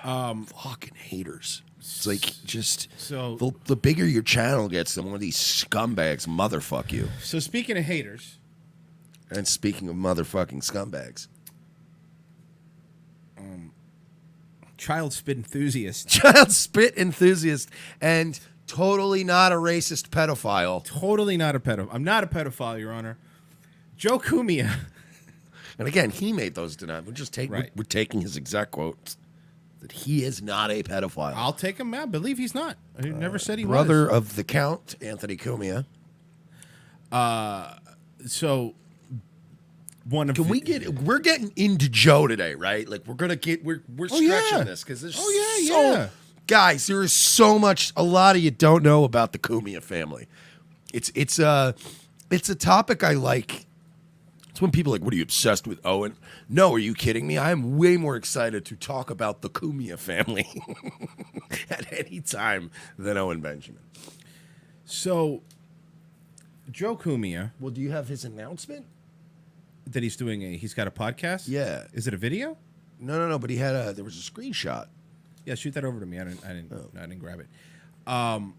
Fucking haters. It's like just So the bigger your channel gets, the more these scumbags motherfuck you. So speaking of haters, And speaking of motherfucking scumbags, child spit enthusiast, child spit enthusiast, and totally not a racist pedophile. totally not a pedophile. I'm not a pedophile, Your Honor. Joe Cumia. And again, he made those denials. We're taking his exact quotes that he is not a pedophile. I'll take him. I believe he's not. I never said he Brother was. of the Count, Anthony Cumia. So one of We're getting into Joe today, right? Like we're stretching this because there's guys, there is so much a lot of you don't know about the Cumia family. It's a topic I like. It's when people are like, what are you obsessed with, Owen? No, are you kidding me? I am way more excited to talk about the Cumia family at any time than Owen Benjamin. So Joe Cumia, Well, do you have his announcement? that he's got a podcast? Yeah. Is it a video? No, but there was a screenshot. Yeah, shoot that over to me. I didn't grab it. Well,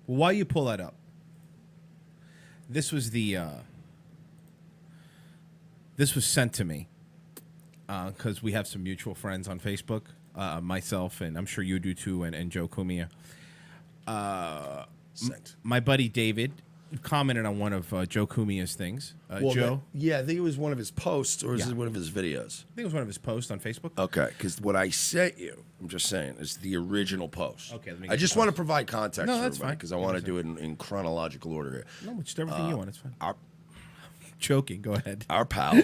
while you pull that up, this was sent to me because we have some mutual friends on Facebook, myself, and I'm sure you do too, and Joe Cumia. My buddy David commented on one of Joe Cumia's things. Joe? I think it was one of his posts, or is it one of his videos? I think it was one of his posts on Facebook. Okay, because what I sent you, I'm just saying, is the original post. Okay, let me I get just the want to post. provide context No, for that's everybody fine. because I want to do it in chronological order here. No, just everything you want. It's fine. Our Joking. Go ahead. our pal,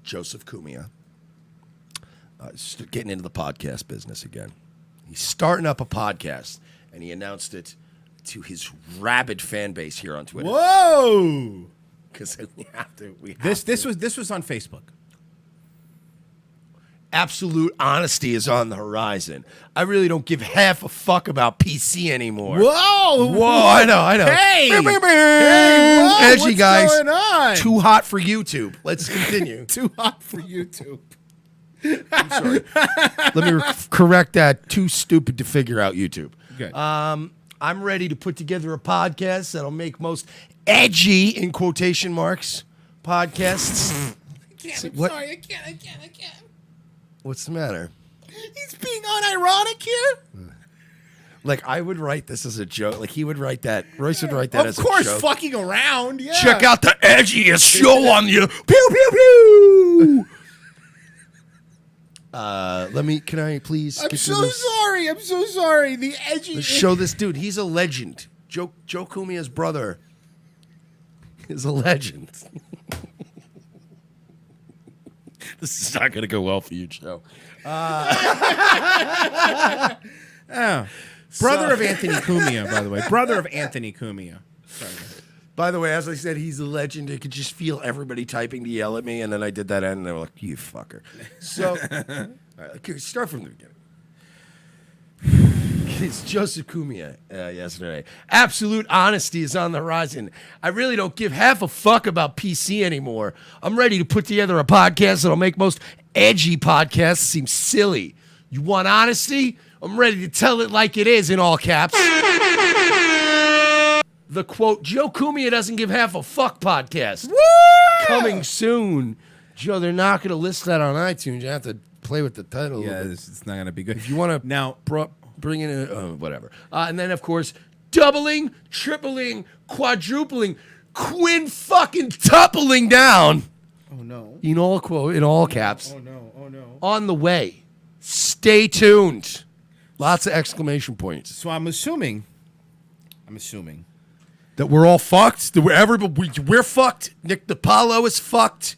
Joseph Cumia, getting into the podcast business again. He's starting up a podcast, and he announced it to his rabid fan base here on Twitter. Whoa! Because we have to. This was on Facebook. Absolute honesty is on the horizon. I really don't give half a fuck about PC anymore. Whoa! I know. Hey! Hey, whoa, edgy what's guys. going on? Too hot for YouTube. Let's continue. Too hot for YouTube. I'm sorry. Let me correct that. Too stupid to figure out YouTube. Good. I'm ready to put together a podcast that'll make most edgy, in quotation marks, podcasts. What? Sorry, I can't. What's the matter? He's being unironic here. Like, I would write this as a joke. Like, he would write that. Royce would write that Of as course, a joke. fucking around. Yeah. Check out the edgiest show on you. Pew, pew, pew. Can I please? I'm get so to this? sorry. I'm so sorry. The edgy. Let's show this dude. He's a legend. Joe Cumia's brother is a legend. This is not going to go well for you, Joe. Brother of Anthony Cumia, by the way. Brother of Anthony Cumia. Sorry. By the way, as I said, he's a legend. I could just feel everybody typing to yell at me, and then I did that end, and they were like, you fucker. So, all right, okay, start from the beginning. It's Joseph Cumia yesterday. Absolute honesty is on the horizon. I really don't give half a fuck about PC anymore. I'm ready to put together a podcast that'll make most edgy podcasts seem silly. You want honesty? I'm ready to tell it like it is in all caps. The quote, Joe Cumia doesn't give half a fuck podcast. Woo! Coming soon. Joe, they're not going to list that on iTunes. You have to play with the title. Yeah, it's not going to be good. If you want to Now, bring in whatever. And then, of course, doubling, tripling, quadrupling, fucking tuppling down. oh no. In all caps. Oh no. On the way. Stay tuned. Lots of exclamation points. So I'm assuming That we're all fucked. That we're fucked. Nick DiPaolo is fucked.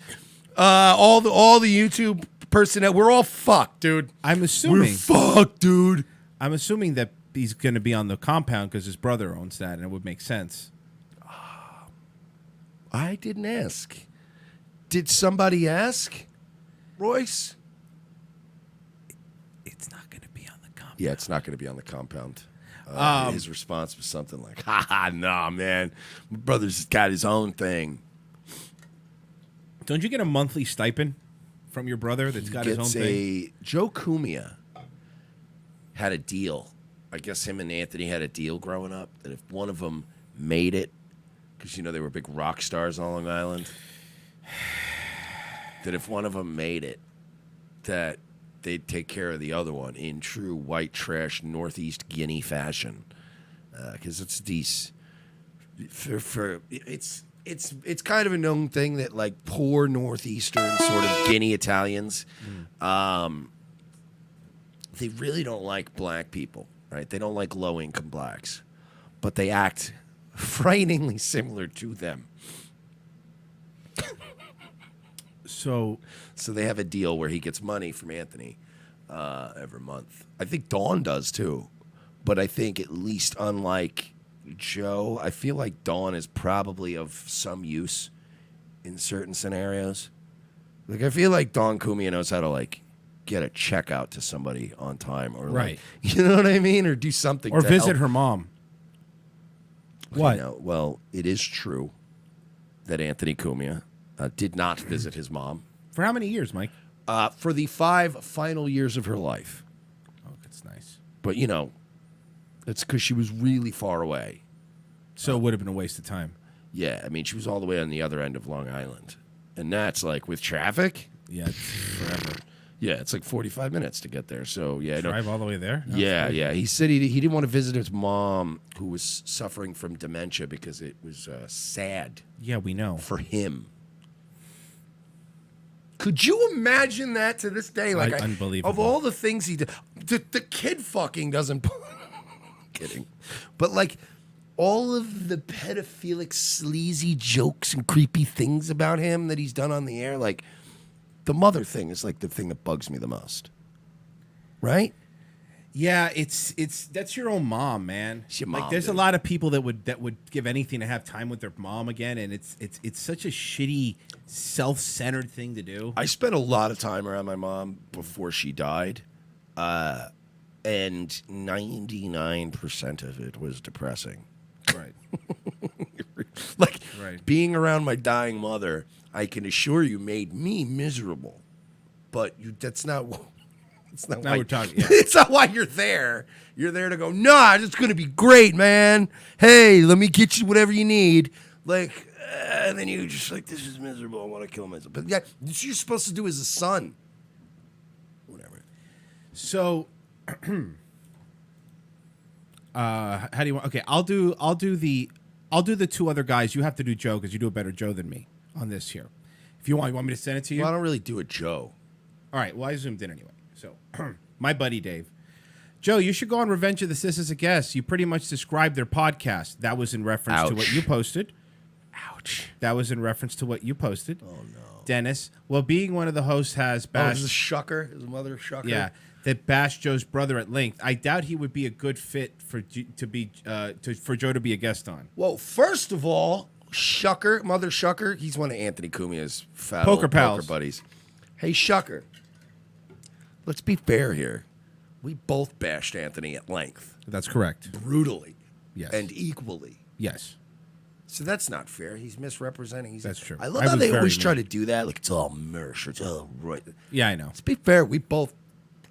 All the YouTube personnel. We're all fucked, dude. I'm assuming We're fucked, dude. I'm assuming that he's going to be on the compound because his brother owns that, and it would make sense. I didn't ask. Did somebody ask, Royce? It's not going to be on the compound. Yeah, it's not going to be on the compound. His response was something like, nah, man. My brother's got his own thing. Don't you get a monthly stipend from your brother that's got his own thing? Joe Cumia had a deal. I guess him and Anthony had a deal growing up that if one of them made it, because, you know, they were big rock stars on Long Island, that if one of them made it, that they'd take care of the other one in true white trash Northeast Guinea fashion. Because it's these... It's kind of a known thing that, like, poor Northeastern sort of Guinea Italians, they really don't like black people, right? They don't like low-income blacks, but they act frighteningly similar to them. So they have a deal where he gets money from Anthony every month. I think Dawn does too, but I think at least unlike Joe, I feel like Dawn is probably of some use in certain scenarios. Like, I feel like Dawn Cumia knows how to, like, get a check out to somebody on time, or right, like, you know what I mean, or do something, or to visit help her mom. What? You know, well, it is true that Anthony Cumia did not visit his mom for how many years, Mike? For the 5 final years of her life. Oh, that's nice. But, you know, it's because she was really far away. So it would have been a waste of time. Yeah, I mean, she was all the way on the other end of Long Island. And that's, like, with traffic? Yeah, it's forever. Yeah, it's like 45 minutes to get there. So, yeah. Drive all the way there? No, yeah. He said he didn't want to visit his mom, who was suffering from dementia, because it was sad. Yeah, we know. For him. Could you imagine that to this day? Like, unbelievable. Of all the things he did, the kid fucking doesn't. Kidding, but like all of the pedophilic, sleazy jokes and creepy things about him that he's done on the air, like the mother thing is like the thing that bugs me the most. Right? Yeah, it's that's your own mom, man. It's your mom, like, there's a lot of people that would give anything to have time with their mom again, and it's such a shitty, self-centered thing to do. I spent a lot of time around my mom before she died, and 99% of it was depressing. Right. Like, right. Being around my dying mother, I can assure you, made me miserable. But that's not. It's not now why we're talking. Yeah. It's not why you're there. You're there to go, nah, it's going to be great, man. Hey, let me get you whatever you need. Like, and then you're just like, this is miserable. I want to kill myself. But yeah, what you're supposed to do as a son. Whatever. So, how do you want? Okay, I'll do the 2 other guys. You have to do Joe because you do a better Joe than me on this here. If you want me to send it to you. Well, I don't really do a Joe. All right. Well, I zoomed in anyway. So, my buddy Dave. Joe, you should go on Revenge of the Sis as a guest. You pretty much described their podcast. That was in reference to what you posted. Ouch. That was in reference to what you posted. Oh, no. Dennis, well, being one of the hosts has bashed... Oh, is this Shucker? His mother Shucker? Yeah, that bashed Joe's brother at length. I doubt he would be a good fit for Joe to be a guest on. Well, first of all, Shucker, Mother Shucker, he's one of Anthony Cumia's poker pals. Buddies. Hey, Shucker, let's be fair here. We both bashed Anthony at length. That's correct. Brutally. Yes. And equally. Yes. So that's not fair. He's misrepresenting. That's true. I love how they always try to do that. Like, it's all mersh. It's all right. Yeah, I know. Let's be fair. We both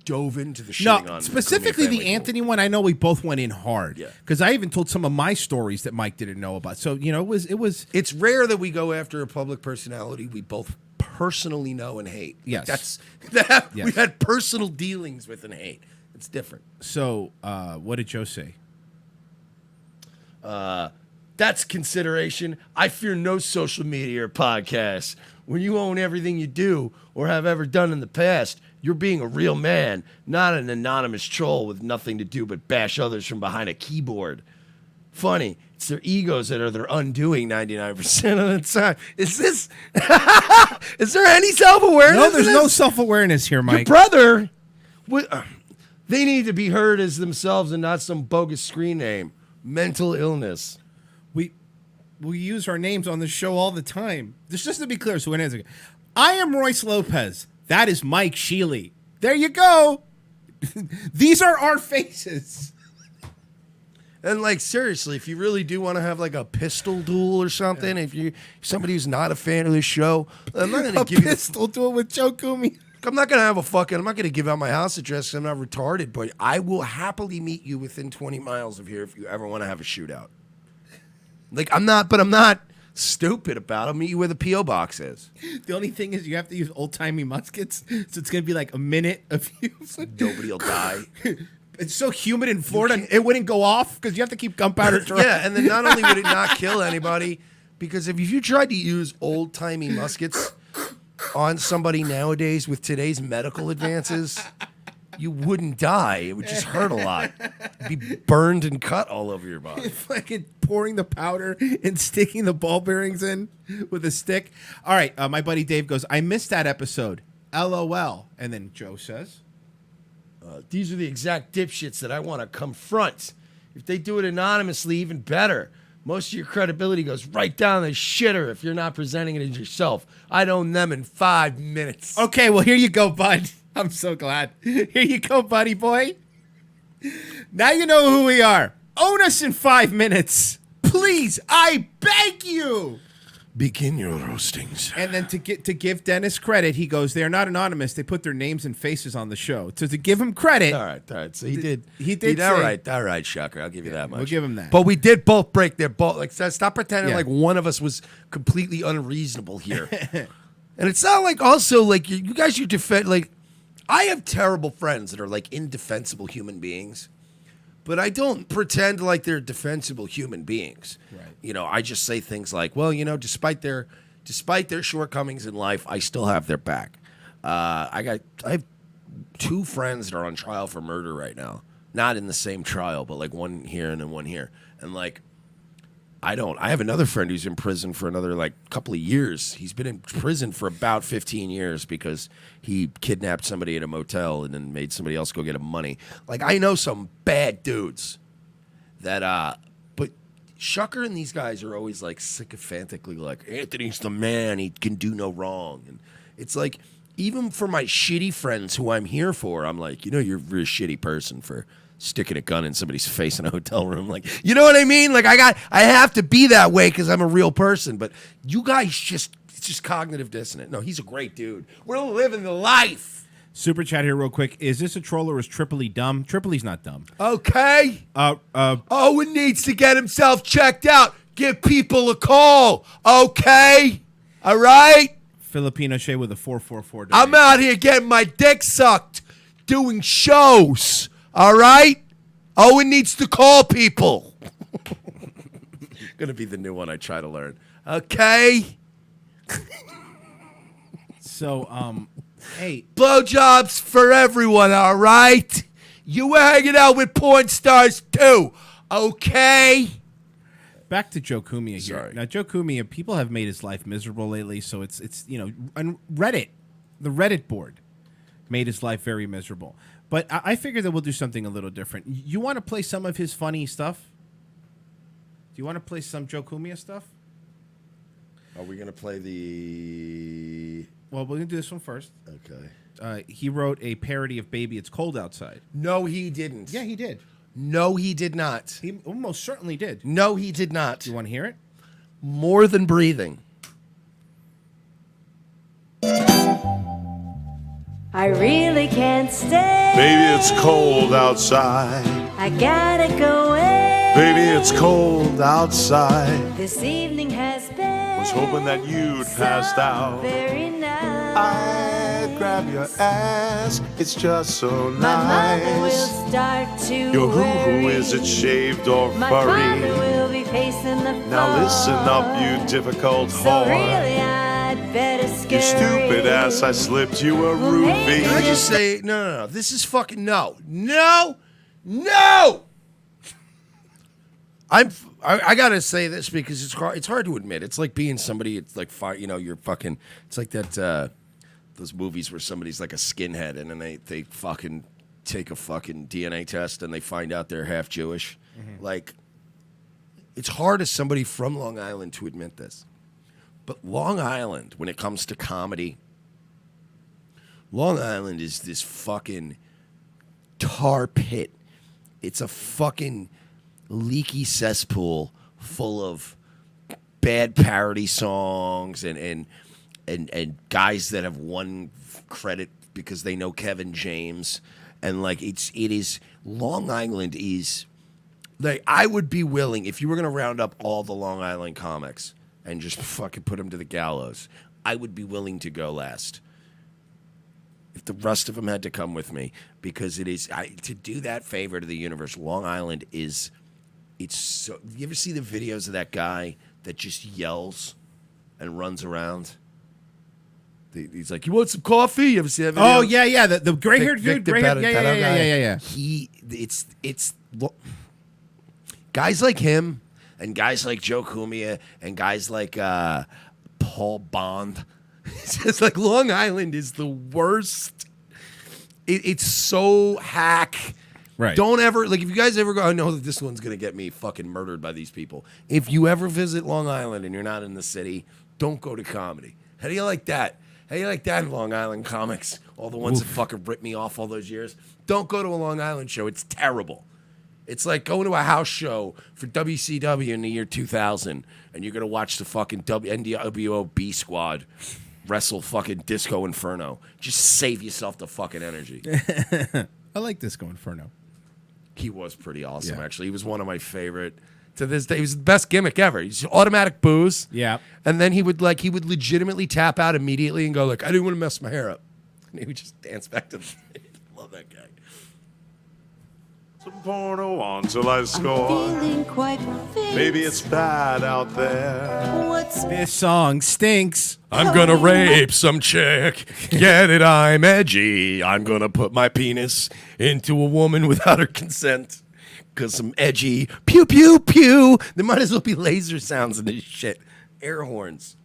dove into the shitting on specifically the Anthony one. I know we both went in hard. Yeah. Because I even told some of my stories that Mike didn't know about. So, you know, it was. It's rare that we go after a public personality we both personally know and hate. Yes. Yes. We had personal dealings with and hate. It's different. So, what did Joe say? That's consideration. I fear no social media or podcasts. When you own everything you do or have ever done in the past, you're being a real man, not an anonymous troll with nothing to do but bash others from behind a keyboard. Funny, it's their egos that are their undoing 99% of the time. Is this... Is there any self-awareness? No, there's no self-awareness here, Mike. Your brother... They need to be heard as themselves and not some bogus screen name. Mental illness. We use our names on the show all the time. Just to be clear, so it is. I am Royce Lopez. That is Mike Sheely. There you go. These are our faces. And like seriously, if you really do want to have like a pistol duel or something, if you somebody who's not a fan of this show, I'm not gonna give you pistol duel with Joe Cumia. I'm not gonna have a fucking. I'm not gonna give out my house address. 'Cause I'm not retarded, but I will happily meet you within 20 miles of here if you ever want to have a shootout. Like I'm not stupid about it. I'll meet you where the PO box is. The only thing is you have to use old timey muskets, so it's gonna be like a minute of use. Nobody'll die. It's so humid in Florida, it wouldn't go off because you have to keep gunpowder dry. Yeah, and then not only would it not kill anybody, because if you tried to use old timey muskets on somebody nowadays with today's medical advances, you wouldn't die. It would just hurt a lot. You'd be burned and cut all over your body. Fucking pouring the powder and sticking the ball bearings in with a stick. All right, my buddy Dave goes, I missed that episode. LOL. And then Joe says, these are the exact dipshits that I want to confront. If they do it anonymously, even better. Most of your credibility goes right down the shitter if you're not presenting it as yourself. I'd own them in 5 minutes. Okay, well, here you go, bud. I'm so glad. Here you go, buddy boy. Now you know who we are. Own us in 5 minutes. Please, I beg you. Begin your roastings. And then to give Dennis credit, he goes, they're not anonymous. They put their names and faces on the show. To give him credit. All right. So he did. All right, Shocker. I'll give you that much. We'll give him that. But we did both break their ball. Like, stop pretending like one of us was completely unreasonable here. And it's not like also like you guys, you defend like. I have terrible friends that are like indefensible human beings, but I don't pretend like they're defensible human beings. Right. You know, I just say things like, well, you know, despite their shortcomings in life, I still have their back. I have 2 friends that are on trial for murder right now. Not in the same trial, but like one here and then one here. And like, I have another friend who's in prison for another like couple of years. He's been in prison for about 15 years because he kidnapped somebody at a motel and then made somebody else go get him money. Like I know some bad dudes that but Shucker and these guys are always like sycophantically like Anthony's the man, he can do no wrong. And it's like even for my shitty friends who I'm here for, I'm like, you know, you're a very shitty person for sticking a gun in somebody's face in a hotel room. Like, you know what I mean? Like, I have to be that way because I'm a real person. But you guys it's just cognitive dissonant. No, he's a great dude. We're living the life. Super chat here real quick. Is this a troll or is Tripoli dumb? Tripoli's not dumb. Okay. Owen needs to get himself checked out. Give people a call. Okay. All right? Filipino Shea with a 444. I'm out here getting my dick sucked, doing shows. All right? Owen needs to call people. Gonna be the new one I try to learn. Okay? So, hey. Blowjobs for everyone, all right? You were hanging out with porn stars too, okay? Back to Joe Cumia here. Sorry. Now, Joe Cumia, people have made his life miserable lately, so it's you know, on Reddit, the Reddit board made his life very miserable. But I figured that we'll do something a little different. You want to play some of his funny stuff? Do you want to play some Joe Cumia stuff? Are we going to play the... Well, we're going to do this one first. Okay. He wrote a parody of Baby It's Cold Outside. No, he didn't. Yeah, he did. No, he did not. He almost certainly did. No, he did not. You want to hear it? More Than Breathing. I really can't stay. Baby, it's cold outside. I gotta go away. Baby, it's cold outside. This evening has been. Was hoping that you'd passed out. Very nice. I'd grab your ass. It's just so My mother will nice. start to Your hoo-hoo, worry. is it shaved or My furry? father will be pacing the floor. Now listen up, you difficult So whore. really, I'd better scurry. You stupid ass, I slipped you a Well, maybe Can I roofie. just say, no. This is fucking no. I gotta say this because it's hard to admit. It's like being somebody. It's like you're fucking. It's like that those movies where somebody's like a skinhead and then they fucking take a fucking DNA test and they find out they're half Jewish. Mm-hmm. Like, it's hard as somebody from Long Island to admit this, but Long Island, when it comes to comedy, Long Island is this fucking tar pit. It's a fucking leaky cesspool full of bad parody songs and guys that have won credit because they know Kevin James, and like it is Long Island is like I would be willing if you were gonna round up all the Long Island comics and just fucking put them to the gallows. I would be willing to go last if the rest of them had to come with me, because it is to do that favor to the universe. Long Island is it's so. You ever see the videos of that guy that just yells and runs around? He's like, "You want some coffee?" You ever see that video? Oh yeah, the gray-haired dude, gray-haired, yeah. It's guys like him and guys like Joe Cumia and guys like Paul Bond. It's just like Long Island is the worst. It's so hack. Right. Don't ever, like, if you guys ever go, I know that this one's going to get me fucking murdered by these people. If you ever visit Long Island and you're not in the city, don't go to comedy. How do you like that? How do you like that in Long Island comics? All the ones that fucking ripped me off all those years. Don't go to a Long Island show. It's terrible. It's like going to a house show for WCW in the year 2000, and you're going to watch the fucking NWO B Squad wrestle fucking Disco Inferno. Just save yourself the fucking energy. I like Disco Inferno. He was pretty awesome, Yeah. actually. He was one of my favorite. To this day, he was the best gimmick ever. He's automatic booze. Yeah. And then he would legitimately tap out immediately and go like, I didn't want to mess my hair up. And he would just dance back to the stage. Love that guy. Some porno on till I score. Feeling quite fit. Maybe it's bad out there. What's This song stinks. I'm gonna rape some chick. Get it? I'm edgy. I'm gonna put my penis into a woman without her consent. Cause I'm edgy. Pew pew pew. There might as well be laser sounds in this shit. Air horns.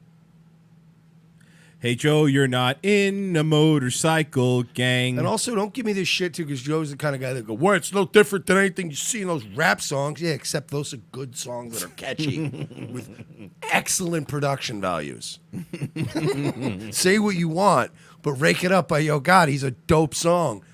Hey Joe, you're not in a motorcycle gang. And also, don't give me this shit too, because Joe's the kind of guy that go, "Well, it's no different than anything you see in those rap songs." Yeah, except those are good songs that are catchy with excellent production values. Say what you want, but rake it up by Yo God. He's a dope song.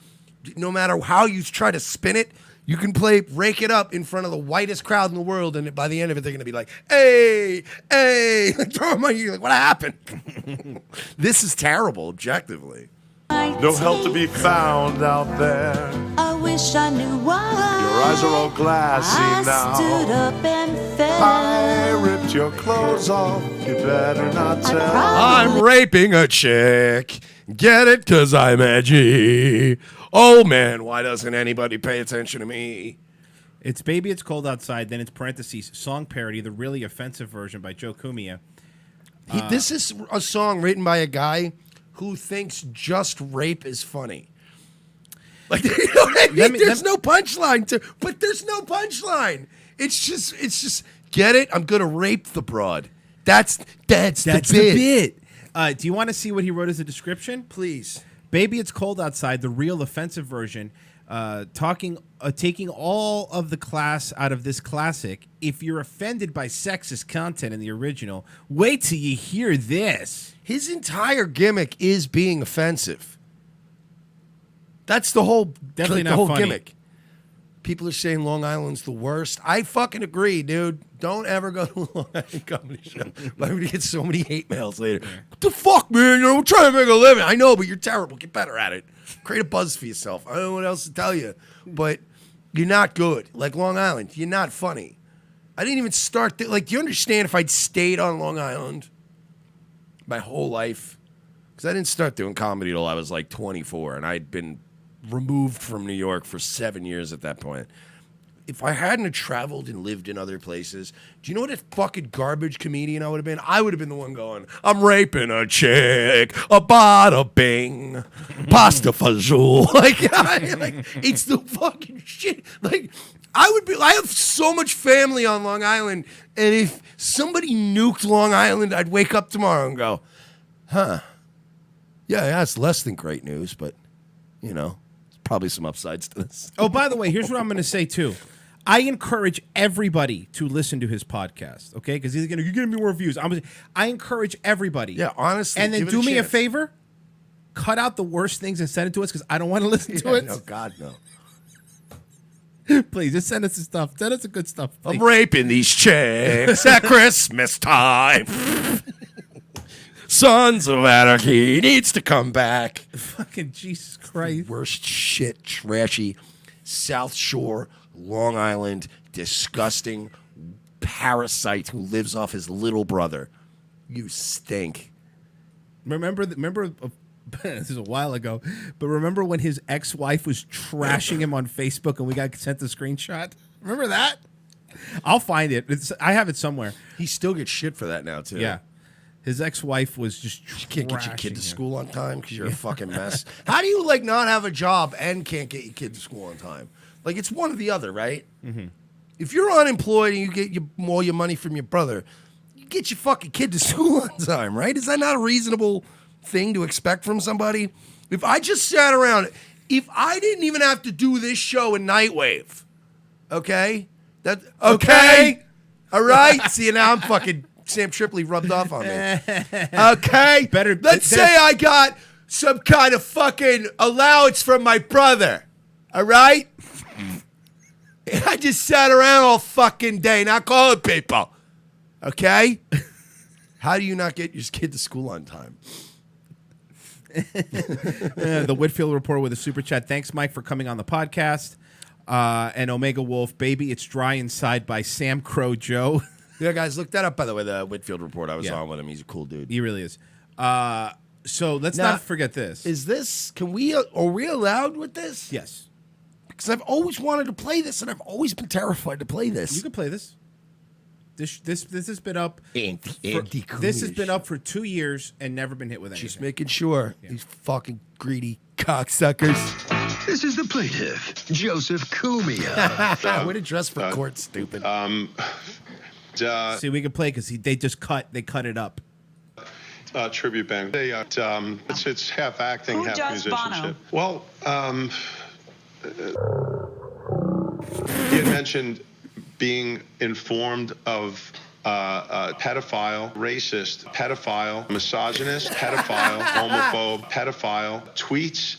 No matter how you try to spin it, you can play Rake It Up in front of the whitest crowd in the world, and by the end of it, they're going to be like, hey, hey, like, throw them on you. Like, what happened? This is terrible, objectively. No help to be found out there. I wish I knew why. Your eyes are all glassy I now. stood up and fell. I ripped your clothes off. You better not tell. I'm raping a chick. Get it? Because I'm edgy. Oh, man, why doesn't anybody pay attention to me? It's Baby It's Cold Outside, then it's parentheses, song parody, the really offensive version by Joe Cumia. This is a song written by a guy who thinks just rape is funny. Like, you know what I mean? There's no punchline but there's no punchline. It's just, get it? I'm going to rape the broad. That's the bit. Do you want to see what he wrote as a description? Please. Baby It's Cold Outside, the real offensive version, taking all of the class out of this classic. If you're offended by sexist content in the original, wait till you hear this. His entire gimmick is being offensive. That's the whole Definitely the not whole funny. gimmick. People are saying Long Island's the worst. I fucking agree, dude. Don't ever go to a Long Island comedy show. I'm going to get so many hate mails later. What the fuck, man? We're trying to make a living. I know, but you're terrible. Get better at it. Create a buzz for yourself. I don't know what else to tell you. But you're not good. Like Long Island, you're not funny. I didn't even start do you understand if I'd stayed on Long Island my whole life? Because I didn't start doing comedy till I was like 24, and I'd been removed from New York for 7 years at that point. If I hadn't have traveled and lived in other places, do you know what a fucking garbage comedian I would have been? I would have been the one going, I'm raping a chick, a bada bing, pasta fazool. Like, it's the fucking shit. Like, I have so much family on Long Island, and if somebody nuked Long Island, I'd wake up tomorrow and go, yeah, it's less than great news, but, you know, there's probably some upsides to this. Oh, by the way, here's what I'm going to say, too. I encourage everybody to listen to his podcast, okay? Because you're going to be more views. I encourage everybody. Yeah, honestly. And then give it do me a chance. favor. Cut out the worst things and send it to us because I don't want to listen to it. No, God, no. Please, just send us the stuff. Send us the good stuff. Please. I'm raping these chicks at Christmas time. Sons of Anarchy needs to come back. Fucking Jesus Christ. Worst shit, trashy, South Shore, Long Island, disgusting parasite who lives off his little brother. You stink. Remember, this is a while ago, but remember when his ex-wife was trashing him on Facebook and we got sent the screenshot? Remember that? I'll find it. I have it somewhere. He still gets shit for that now, too. Yeah. His ex-wife was just You can't get your trashing kid to him. school on time because you're a fucking mess. How do you, not have a job and can't get your kid to school on time? It's one or the other, right? Mm-hmm. If you're unemployed and you get all your money from your brother, you get your fucking kid to school on time, right? Is that not a reasonable thing to expect from somebody? If I just sat around, if I didn't even have to do this show in Nightwave, okay? Okay? All right? See, now I'm fucking Sam Tripoli rubbed off on me. Okay? Let's say I got some kind of fucking allowance from my brother. All right? And I just sat around all fucking day, not calling people. Okay? How do you not get your kid to school on time? The Whitfield Report with a super chat. Thanks, Mike, for coming on the podcast. And Omega Wolf, Baby, It's Dry Inside by Sam Crow Joe. Yeah, guys, look that up, by the way, the Whitfield Report. I was on with him. He's a cool dude. He really is. So let's Now, not forget this. Are we allowed with this? Yes. Because I've always wanted to play this, and I've always been terrified to play this. You can play this. This has been up. This has been up for 2 years and never been hit with anything. Just making sure. These fucking greedy cocksuckers. This is the plaintiff, Joseph Cumia. Way to dress for court, stupid. See, we can play because they cut it up. Tribute band. It's half acting, Who half does musicianship. Bono? Well, he had mentioned being informed of pedophile, racist, pedophile, misogynist, pedophile, homophobe, pedophile tweets.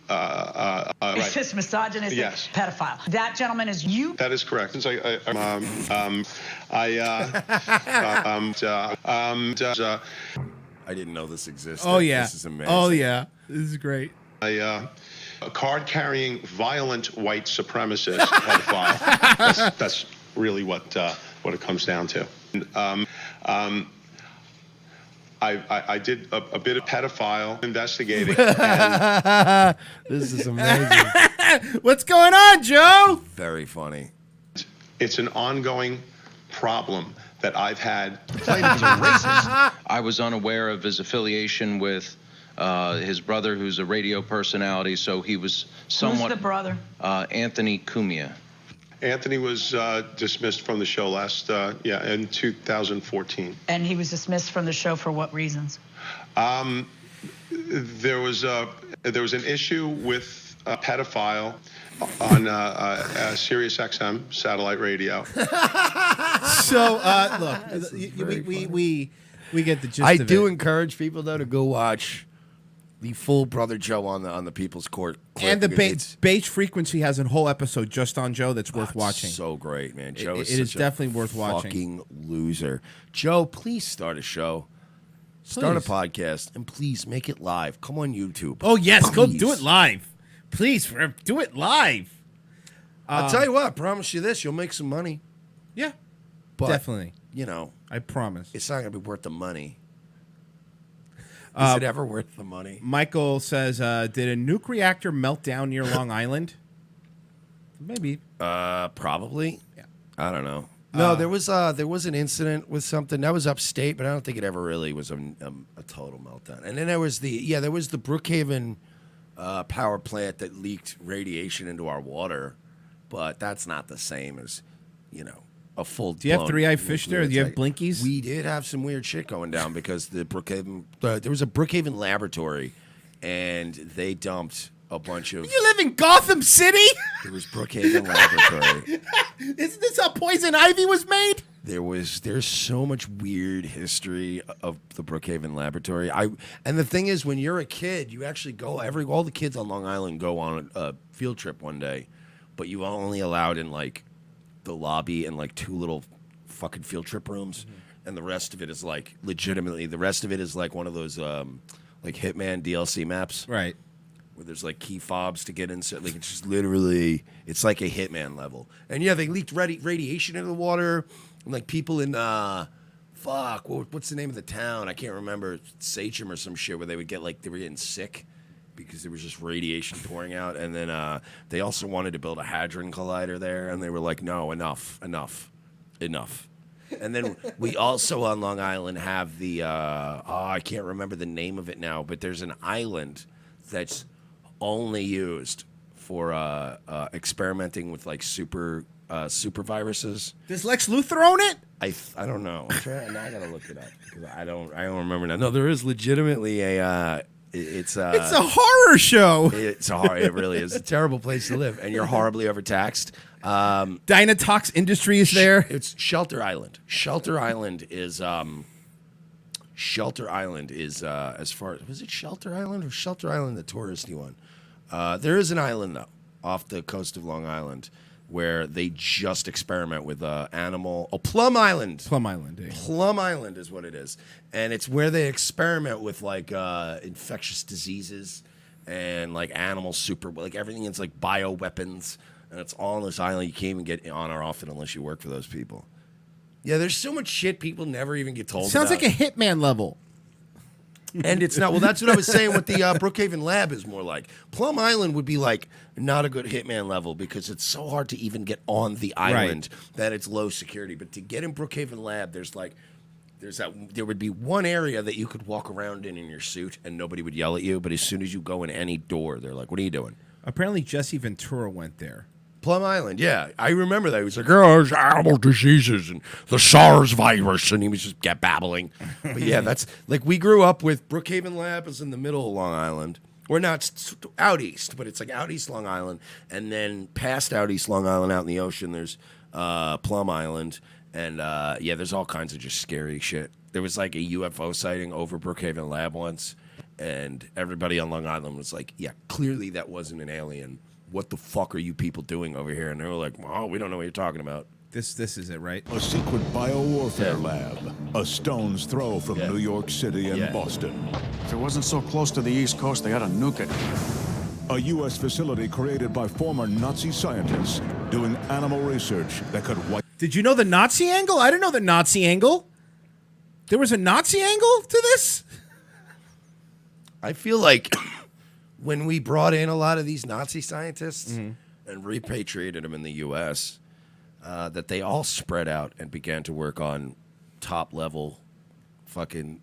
Racist, misogynistic, Yes. pedophile. That gentleman is you. That is correct. Since I didn't know this existed. Oh, yeah. This is amazing. Oh, yeah. This is great. a card-carrying, violent white supremacist pedophile. That's really what it comes down to. I did a bit of pedophile investigating. And This is amazing. What's going on, Joe? Very funny. it's an ongoing problem that I've had. Plaintiff's a racist. I was unaware of his affiliation with his brother, who's a radio personality, so he was somewhat... Who's the brother? Anthony Cumia. Anthony was dismissed from the show in 2014. And he was dismissed from the show for what reasons? There was an issue with a pedophile on Sirius XM satellite radio. So look, we get the gist. I of do it. encourage people though to go watch the full Brother Joe on the People's Court clip, And the because Beige Frequency has a whole episode just on Joe that's worth watching. So great, man. Joe It is is such definitely a worth watching. Fucking loser. Joe, please start a show. Start a Please. podcast and please make it live. Come on YouTube. Oh yes, go Please. do it live, please. Do it live. I'll tell you what. I promise you this: you'll make some money. Yeah, But definitely. you know, I promise. it's not gonna be worth the money. Is it ever worth the money? Michael says, "Did a nuke reactor melt down near Long Island?" Maybe. Probably. Yeah. I don't know. No, there was an incident with something that was upstate, but I don't think it ever really was a total meltdown. And then there was the Brookhaven power plant that leaked radiation into our water, but that's not the same as a full. Do you have three-eyed fish there? Do you have blinkies? We did have some weird shit going down because the Brookhaven there was a Brookhaven laboratory, and they dumped a bunch of. You live in Gotham City? It was Brookhaven laboratory. Isn't this how Poison Ivy was made? There's so much weird history of the Brookhaven laboratory. And the thing is, when you're a kid, you actually go all the kids on Long Island go on a field trip one day but you only allowed in like the lobby and like 2 little fucking field trip rooms, and the rest of it is like legitimately. The rest of it is like one of those like Hitman DLC maps, Right. where there's like key fobs to get in. So like it's just literally, it's like a Hitman level. And yeah, they leaked radiation into the water, and like people in what's the name of the town? I can't remember, Sachem or some shit, where they would get like they were getting sick because there was just radiation pouring out. And then they also wanted to build a hadron collider there, and they were like, no, enough. And then we also on Long Island have the I can't remember the name of it now, but there's an island that's only used for experimenting with like super viruses. Does Lex Luthor own it? I don't know. Now I gotta look it up because I don't remember now. No, there is legitimately a it's a horror show. It's a horror. It really is a terrible place to live, and you're horribly overtaxed. Dynatox Industry is there. It's Shelter Island. Shelter Island is as far as, was it Shelter Island or Shelter Island, the touristy one? There is an island though off the coast of Long Island where they just experiment with animal. Oh, Plum Island. Plum Island. Yeah. Plum Island is what it is, and it's where they experiment with like infectious diseases and like animal like everything is like bioweapons, and it's all on this island. You can't even get on or off it unless you work for those people. Yeah, there's so much shit people never even get told. Sounds about. like a Hitman level. And it's not. Well, that's what I was saying. What the Brookhaven Lab is more like. Plum Island would be like not a good Hitman level because it's so hard to even get on the island that it's low security. But to get in Brookhaven Lab, there would be one area that you could walk around in your suit and nobody would yell at you. But as soon as you go in any door, they're like, "What are you doing?" Apparently, Jesse Ventura went there. Plum Island, yeah. I remember that. He was like, oh, there's animal diseases and the SARS virus, and he was just babbling. But yeah, that's, like, we grew up with Brookhaven Lab is in the middle of Long Island. We're not out east, but it's like out east Long Island. And then past out east Long Island, out in the ocean, there's Plum Island. And, yeah, there's all kinds of just scary shit. There was, like, a UFO sighting over Brookhaven Lab once, and everybody on Long Island was like, yeah, clearly that wasn't an alien. What the fuck are you people doing over here? And they were like, oh, we don't know what you're talking about. This is it, right? A secret biowarfare lab, a stone's throw from New York City and Boston. If it wasn't so close to the East Coast, they ought to nuke it. A U.S. facility created by former Nazi scientists doing animal research that could wipe... Did you know the Nazi angle? I didn't know the Nazi angle. There was a Nazi angle to this? I feel like when we brought in a lot of these Nazi scientists and repatriated them in the U.S., that they all spread out and began to work on top-level fucking,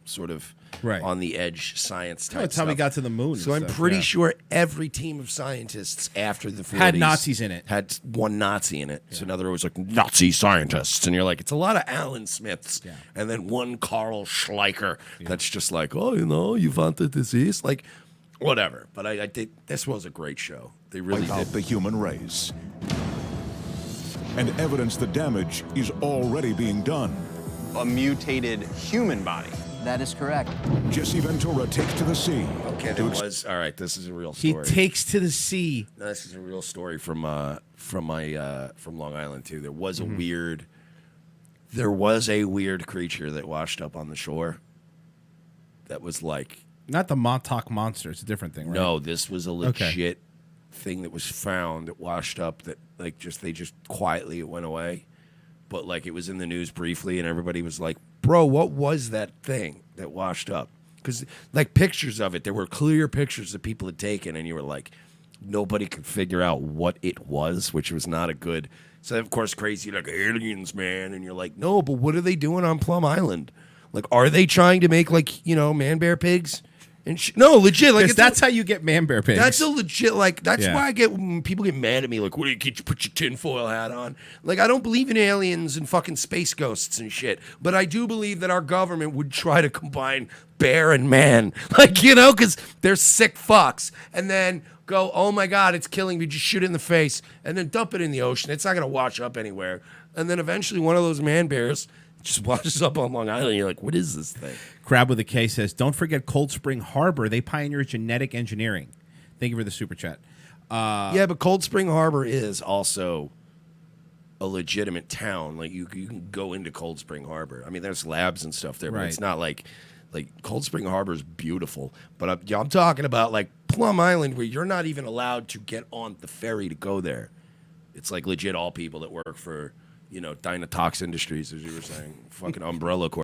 sort of on the edge science type That's how we got to the moon. So I'm pretty sure every team of scientists after the 40s had Nazis in it. Had one Nazi in it. Yeah. So now they're always like Nazi scientists. And you're like, it's a lot of Alan Smiths. Yeah. And then one Carl Schleicher that's just like, oh, you want the disease? Like, whatever. But I think this was a great show. They really did. The human race. And evidence the damage is already being done. A mutated human body. That is correct. Jesse Ventura takes to the sea. Okay, there was. All right, this is a real story. He takes to the sea. No, this is a real story from Long Island too. There was a weird creature that washed up on the shore. That was like not the Montauk Monster. It's a different thing, right? No, this was a legit thing that was found that washed up. That they just quietly it went away. But, like, it was in the news briefly, and everybody was like, bro, what was that thing that washed up? Because, like, pictures of it, there were clear pictures that people had taken, and you were like, nobody could figure out what it was, which was not a good... So, of course, crazy, like, aliens, man. And you're like, no, but what are they doing on Plum Island? Like, are they trying to make, like, man-bear pigs? And no, legit. Like that's how you get man-bear pigs. That's a legit, like, that's why I get, when people get mad at me, like, what do you get? You put your tinfoil hat on. Like, I don't believe in aliens and fucking space ghosts and shit, but I do believe that our government would try to combine bear and man. Like, because they're sick fucks. And then go, oh my God, it's killing me, just shoot it in the face, and then dump it in the ocean. It's not going to wash up anywhere. And then eventually one of those man bears just washes up on Long Island. You're like, what is this thing? Crab with a K says, don't forget Cold Spring Harbor. They pioneered genetic engineering. Thank you for the super chat. Yeah, but Cold Spring Harbor is also a legitimate town. Like you can go into Cold Spring Harbor. I mean, there's labs and stuff there, but it's not like Cold Spring Harbor is beautiful. But I'm talking about like Plum Island, where you're not even allowed to get on the ferry to go there. It's like legit all people that work for Dynatox Industries, as you were saying, fucking Umbrella Corp.